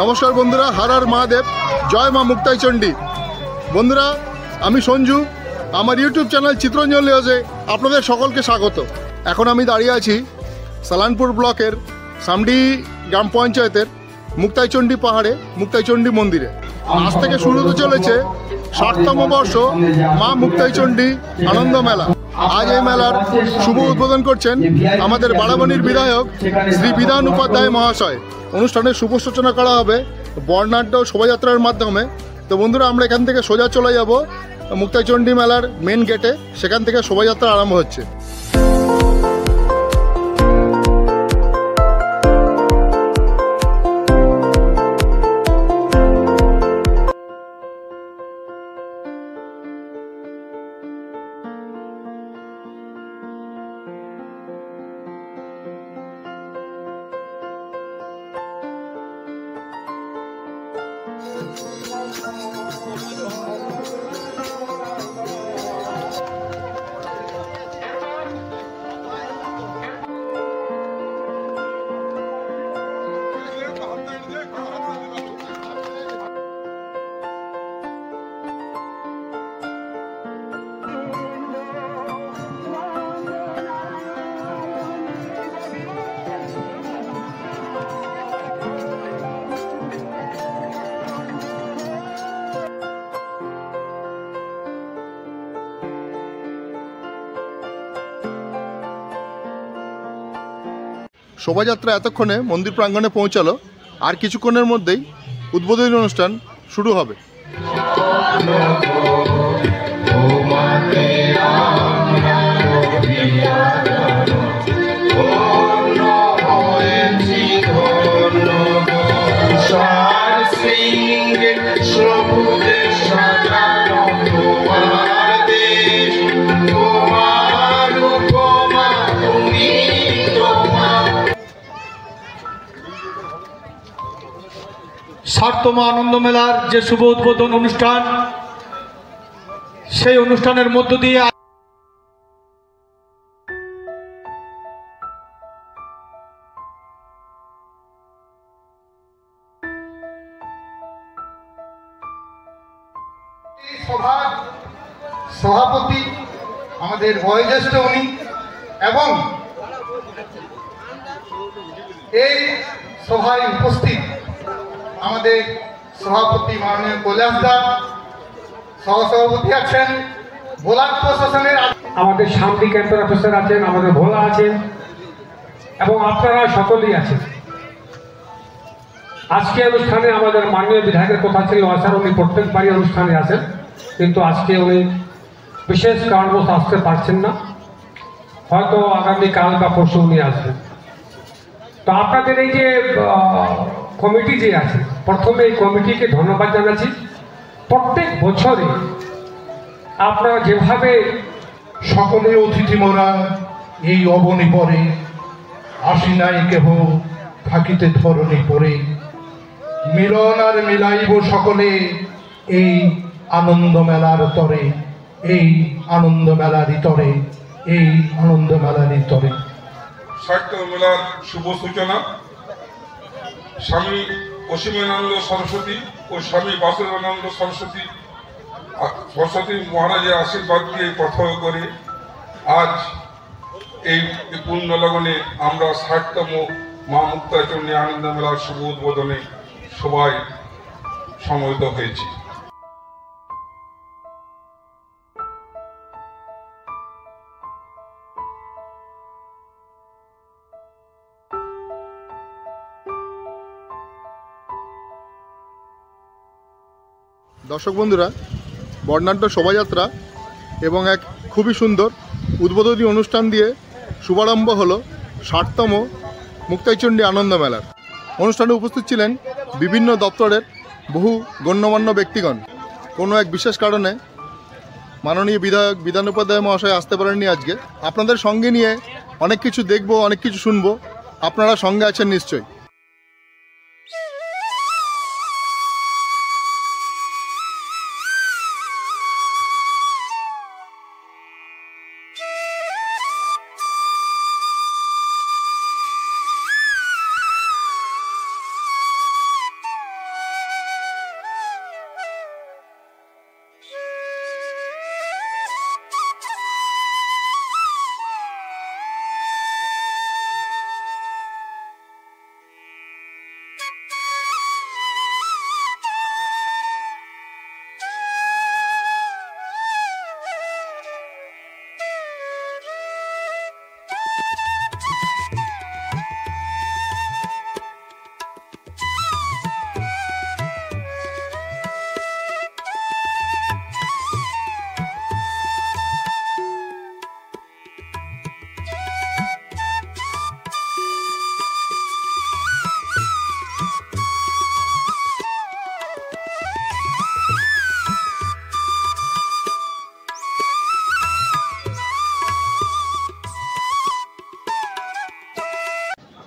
নমস্কার বন্ধুরা, হর হর মহাদেব, জয় মা মুক্তাইচণ্ডী। বন্ধুরা, আমি সঞ্জু, আমার ইউটিউব চ্যানেল চিত্রঞ্জন লিওজে আপনাদের সকলকে স্বাগত। এখন আমি দাঁড়িয়ে আছি সালানপুর ব্লকের সামডি গ্রাম পঞ্চায়েতের মুক্তাইচণ্ডী পাহাড়ে মুক্তাইচণ্ডী মন্দিরে। আজ থেকে শুরু হতে চলেছে 60তম বর্ষ মা মুক্তাইচণ্ডী আনন্দ মেলা। আজ এই মেলার শুভ উদ্বোধন করছেন আমাদের বাড়াবানির বিধায়ক শ্রী বিধান উপাধ্যায় মহাশয়। অনুষ্ঠানের শুভ সূচনা করা হবে বর্ণাঢ্য শোভাযাত্রার মাধ্যমে। তো বন্ধুরা, আমরা এখান থেকে সোজা চলে যাব মুক্তাইচণ্ডী মেলার মেন গেটে, সেখান থেকে শোভাযাত্রা আরম্ভ হচ্ছে। শোভাযাত্রা এতক্ষণে মন্দির প্রাঙ্গণে পৌঁছালো, আর কিছুক্ষণের মধ্যেই উদ্বোধনী অনুষ্ঠান শুরু হবে। ষাটতম আনন্দ মেলার যে শুভ উদ্বোধন অনুষ্ঠান, সেই অনুষ্ঠানের মধ্য দিয়ে সভার সভাপতি আমাদের বয়োজ্যেষ্ঠ উনি, এবং এই সভায় উপস্থিত আমাদের সভাপতি মাননীয় কৈলাস দা, সহসভাপতি আছেন, ব্লক প্রশাসনের আমাদের সামরি ক্যাম্পের অফিসার আছেন, আমাদের ভোলা আছেন, এবং আপনারা সকলেই আছেন। আজকে অনুষ্ঠানে আমাদের মাননীয় বিধায়কের কথা ছিল আসার, উনি প্রত্যেকবারই অনুষ্ঠানে আসেন, কিন্তু আজকে উনি বিশেষ কারণবশ আসতে পারছেন না, হয়তো আগামীকাল বা পরশু উনি আসবেন। তো আপনাদের এই যে কমিটি যে আছে, প্রথমে এই কমিটিকে ধন্যবাদ জানাচ্ছি। প্রত্যেক বছরে আপনারা যেভাবে সকলে অতিথি মোরা এই অবনি পরে, আসি নাই কেহ থাকিতে ধরণী পরে, মিলন আর মিলাইব সকলে এই আনন্দ মেলার তরে, এই আনন্দ মেলারই তরে, এই আনন্দ মেলারই তরে। 60তম মেলার শুভ সূচনা স্বামী অসীমানন্দ সরস্বতী ও স্বামী বাসুদেবানন্দ সরস্বতী মহারাজের আশীর্বাদ দিয়ে প্রথম করে আজ এই পূর্ণ লগনে আমরা 60তম মা মুক্তাইচণ্ডী আনন্দ মেলার শুভ উদ্বোধনে সবাই সমবেত হয়েছি। দর্শক বন্ধুরা, বর্ণাঢ্য শোভাযাত্রা এবং এক খুবই সুন্দর উদ্বোধনী অনুষ্ঠান দিয়ে শুভারম্ভ হলো 60তম মুক্তাইচণ্ডী আনন্দ মেলার। অনুষ্ঠানে উপস্থিত ছিলেন বিভিন্ন দপ্তরের বহু গণ্যমান্য ব্যক্তিগণ। কোনো এক বিশেষ কারণে মাননীয় বিধায়ক বিধান উপাধ্যায় মহাশয় আসতে পারেননি আজকে। আপনাদের সঙ্গে নিয়ে অনেক কিছু দেখব, অনেক কিছু শুনবো, আপনারা সঙ্গে আছেন নিশ্চয়ই।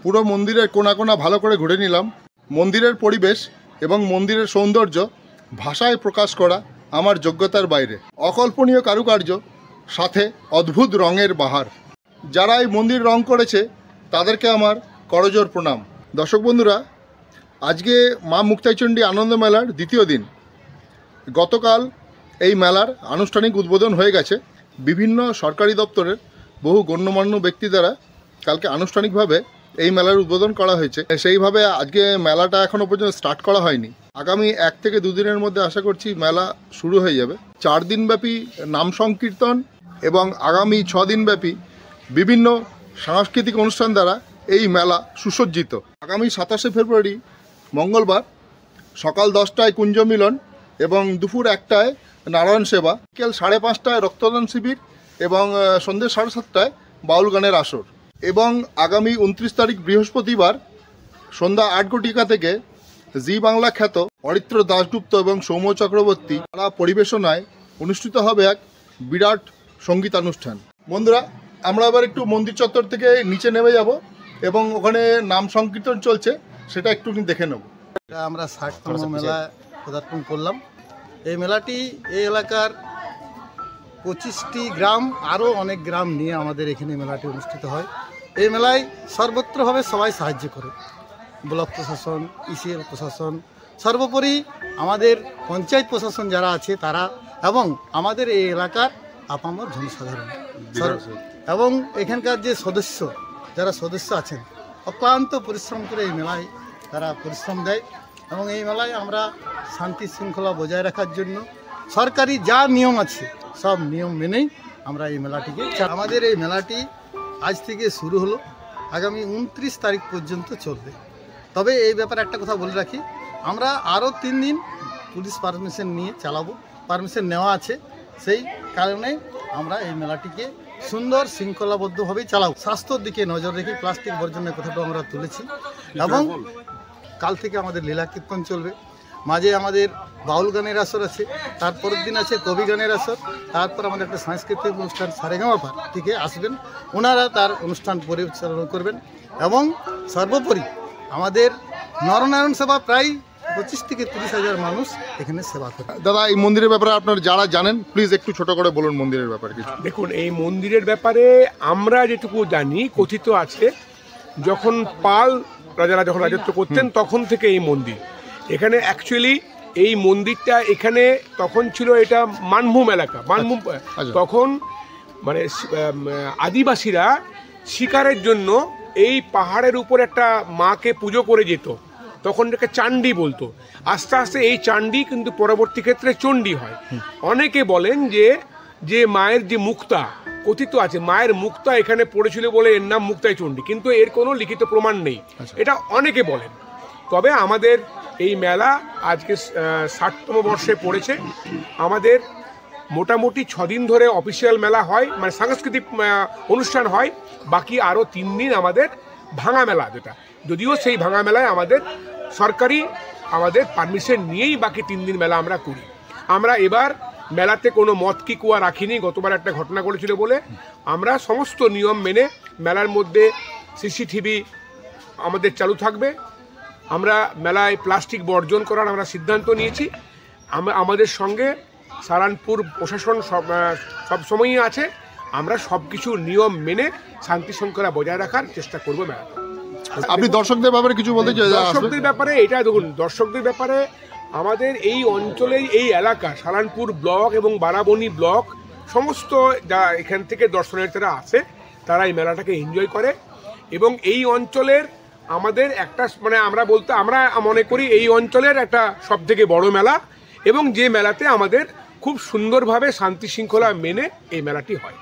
পুরো মন্দিরের কোণা কোণা ভালো করে ঘুরে নিলাম। মন্দিরের পরিবেশ এবং মন্দিরের সৌন্দর্য ভাষায় প্রকাশ করা আমার যোগ্যতার বাইরে। অকল্পনীয় কারুকার্য, সাথে অদ্ভুত রঙের বাহার। যারা এই মন্দির রং করেছে তাদেরকে আমার করজোড় প্রণাম। দর্শক বন্ধুরা, আজকে মা মুক্তাইচণ্ডী আনন্দ মেলার দ্বিতীয় দিন। গতকাল এই মেলার আনুষ্ঠানিক উদ্বোধন হয়ে গেছে। বিভিন্ন সরকারি দপ্তরের বহু গণ্যমান্য ব্যক্তি দ্বারা কালকে আনুষ্ঠানিকভাবে এই মেলার উদ্বোধন করা হয়েছে। সেইভাবে আজকে মেলাটা এখনও পর্যন্ত স্টার্ট করা হয়নি। আগামী 1 থেকে 2 দিনের মধ্যে আশা করছি মেলা শুরু হয়ে যাবে। 4 দিনব্যাপী নাম সংকীর্তন এবং আগামী 6 দিনব্যাপী বিভিন্ন সাংস্কৃতিক অনুষ্ঠান দ্বারা এই মেলা সুসজ্জিত। আগামী 27শে ফেব্রুয়ারি মঙ্গলবার সকাল 10টায় কুঞ্জ মিলন এবং দুপুর 1টায় নারায়ণ সেবা, বিকেল 5:30টায় রক্তদান শিবির এবং সন্ধ্যে 7:30টায় বাউল গানের আসর। এবং আগামী 29 তারিখ বৃহস্পতিবার সন্ধ্যা 8 ঘটিকা থেকে জি বাংলা খ্যাত অরিত্র দাশগুপ্ত এবং সৌম্য চক্রবর্তী তারা পরিবেশনায় অনুষ্ঠিত হবে এক বিরাট সঙ্গীতানুষ্ঠান। বন্ধুরা, আমরা এবার একটু মন্দির চত্বর থেকে নিচে নেমে যাব এবং ওখানে নাম সংকীর্তন চলছে, সেটা একটু দেখে নেব। আমরা 60তম মেলা পদার্পণ করলাম। এই মেলাটি এই এলাকার 25টি গ্রাম, আরও অনেক গ্রাম নিয়ে আমাদের এখানে মেলাটি অনুষ্ঠিত হয়। এই মেলায় সর্বত্রভাবে সবাই সাহায্য করে, ব্লক প্রশাসন, ইসিএল প্রশাসন, সর্বোপরি আমাদের পঞ্চায়েত প্রশাসন যারা আছে তারা, এবং আমাদের এই এলাকার আপামর জনসাধারণ এবং এখানকার যে যারা সদস্য আছেন অক্লান্ত পরিশ্রম করে এই মেলায় তারা পরিশ্রম দেয়। এবং এই মেলায় আমরা শান্তি শৃঙ্খলা বজায় রাখার জন্য সরকারি যা নিয়ম আছে সব নিয়ম মেনেই আমরা এই মেলাটিকে, আমাদের এই মেলাটি আজ থেকে শুরু হলো, আগামী 29 তারিখ পর্যন্ত চলবে। তবে এই ব্যাপারে একটা কথা বলে রাখি, আমরা আরও 3 দিন পুলিশ পারমিশন নিয়ে চালাবো, পারমিশন নেওয়া আছে। সেই কারণে আমরা এই মেলাটিকে সুন্দর শৃঙ্খলাবদ্ধভাবেই চালাবো। স্বাস্থ্যর দিকে নজর রেখে প্লাস্টিক বর্জনের কথাটা আমরা তুলেছি। এবং কাল থেকে আমাদের লীলা কীর্তন চলবে, মাঝে আমাদের বাউল গানের আসর আছে, তারপরের দিন আছে কবি গানের আসর, তারপর আমাদের একটা সাংস্কৃতিক অনুষ্ঠান সারেগামাপা থেকে আসবেন, ওনারা তার অনুষ্ঠান পরিচালনা করবেন। এবং সর্বোপরি আমাদের নরনারায়ণ সেবা প্রায় 25 থেকে 30 হাজার মানুষ এখানে সেবা করে। দাদা, এই মন্দিরের ব্যাপারে আপনারা যারা জানেন প্লিজ একটু ছোট করে বলুন মন্দিরের ব্যাপারে কিছু। দেখুন, এই মন্দিরের ব্যাপারে আমরা যেটুকু জানি, কথিত আছে যখন পাল রাজারা যখন রাজত্ব করতেন তখন থেকে এই মন্দির এখানে। অ্যাকচুয়ালি এই মন্দিরটা এখানে তখন ছিল, এটা মানভূম এলাকা, মানভূম। তখন মানে আদিবাসীরা শিকারের জন্য এই পাহাড়ের উপর একটা মাকে পুজো করে যেত, তখন এটাকে চান্ডি বলতো। আস্তে আস্তে এই চান্ডি কিন্তু পরবর্তী ক্ষেত্রে চণ্ডী হয়। অনেকে বলেন যে মায়ের যে মুক্তা, কথিত আছে মায়ের মুক্তা এখানে পড়েছিল বলে এর নাম মুক্তাই চণ্ডী, কিন্তু এর কোনো লিখিত প্রমাণ নেই, এটা অনেকে বলেন। তবে আমাদের এই মেলা আজকে 60তম বর্ষে পড়েছে। আমাদের মোটামুটি 6 দিন ধরে অফিসিয়াল মেলা হয়, মানে সাংস্কৃতিক অনুষ্ঠান হয়। বাকি আরও 3 দিন আমাদের ভাঙা মেলা, যেটা যদিও সেই ভাঙা মেলায় আমাদের সরকারি আমাদের পারমিশন নিয়েই বাকি 3 দিন মেলা আমরা করি। আমরা এবার মেলাতে কোনো মদ কি কুয়া রাখিনি, গতবার একটা ঘটনা ঘটেছিল বলে। আমরা সমস্ত নিয়ম মেনে মেলার মধ্যে সিসিটিভি আমাদের চালু থাকবে। আমরা মেলায় প্লাস্টিক বর্জন করার আমরা সিদ্ধান্ত নিয়েছি। আমাদের সঙ্গে সারানপুর প্রশাসন সব সময়ই আছে। আমরা সব কিছু নিয়ম মেনে শান্তি শৃঙ্খলা বজায় রাখার চেষ্টা করব মেলাতে। আপনি দর্শকদের ব্যাপারে কিছু বলতে চাই? দর্শকদের ব্যাপারে এটা দেখুন, দর্শকদের ব্যাপারে আমাদের এই অঞ্চলেই, এই এলাকা সালানপুর ব্লক এবং বারাবণী ব্লক সমস্ত যা এখান থেকে দর্শনার্থীরা আসে তারা এই মেলাটাকে এনজয় করে। এবং এই অঞ্চলের আমাদের একটা মানে আমরা মনে করি এই অঞ্চলের একটা সবথেকে বড় মেলা, এবং যে মেলাতে আমাদের খুব সুন্দরভাবে শান্তি শৃঙ্খলা মেনে এই মেলাটি হয়।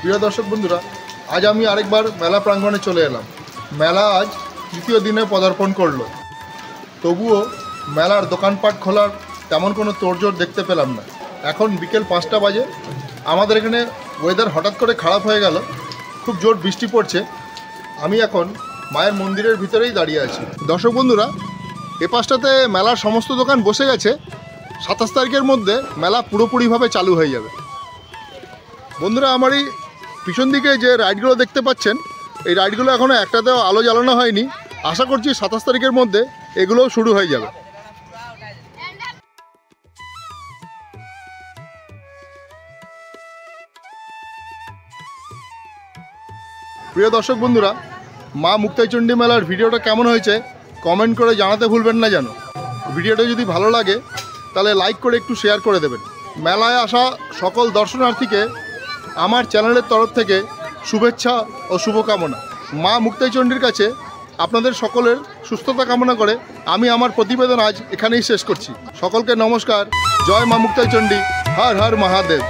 প্রিয় দর্শক বন্ধুরা, আজ আমি আরেকবার মেলা প্রাঙ্গণে চলে এলাম। মেলা আজ তৃতীয় দিনে পদার্পণ করলো, তবুও মেলার দোকানপাট খোলার তেমন কোনো তোড়জোড় দেখতে পেলাম না। এখন বিকেল 5টা বাজে। আমাদের এখানে ওয়েদার হঠাৎ করে খারাপ হয়ে গেল, খুব জোর বৃষ্টি পড়ছে। আমি এখন মায়ের মন্দিরের ভিতরেই দাঁড়িয়ে আছি। দর্শক বন্ধুরা, এ পাশটাতে মেলার সমস্ত দোকান বসে গেছে। 27 তারিখের মধ্যে মেলা পুরোপুরিভাবে চালু হয়ে যাবে। বন্ধুরা, আমার এই পিছন দিকে যে রাইডগুলো দেখতে পাচ্ছেন, এই রাইডগুলো এখনও একটাতেও আলো জ্বালানো হয়নি। আশা করছি 27 তারিখের মধ্যে এগুলোও শুরু হয়ে যাবে। প্রিয় দর্শক বন্ধুরা, মা মুক্তাইচণ্ডী মেলার ভিডিওটা কেমন হয়েছে কমেন্ট করে জানাতে ভুলবেন না যেন। ভিডিওটা যদি ভালো লাগে তাহলে লাইক করে একটু শেয়ার করে দেবেন। মেলায় আসা সকল দর্শনার্থীকে আমার চ্যানেলের তরফ থেকে শুভেচ্ছা ও শুভকামনা। মা মুক্তাইচণ্ডীর কাছে আপনাদের সকলের সুস্থতা কামনা করে আমি আমার প্রতিবেদন আজ এখানেই শেষ করছি। সকলকে নমস্কার। জয় মা মুক্তাইচণ্ডী। হর হর মহাদেব।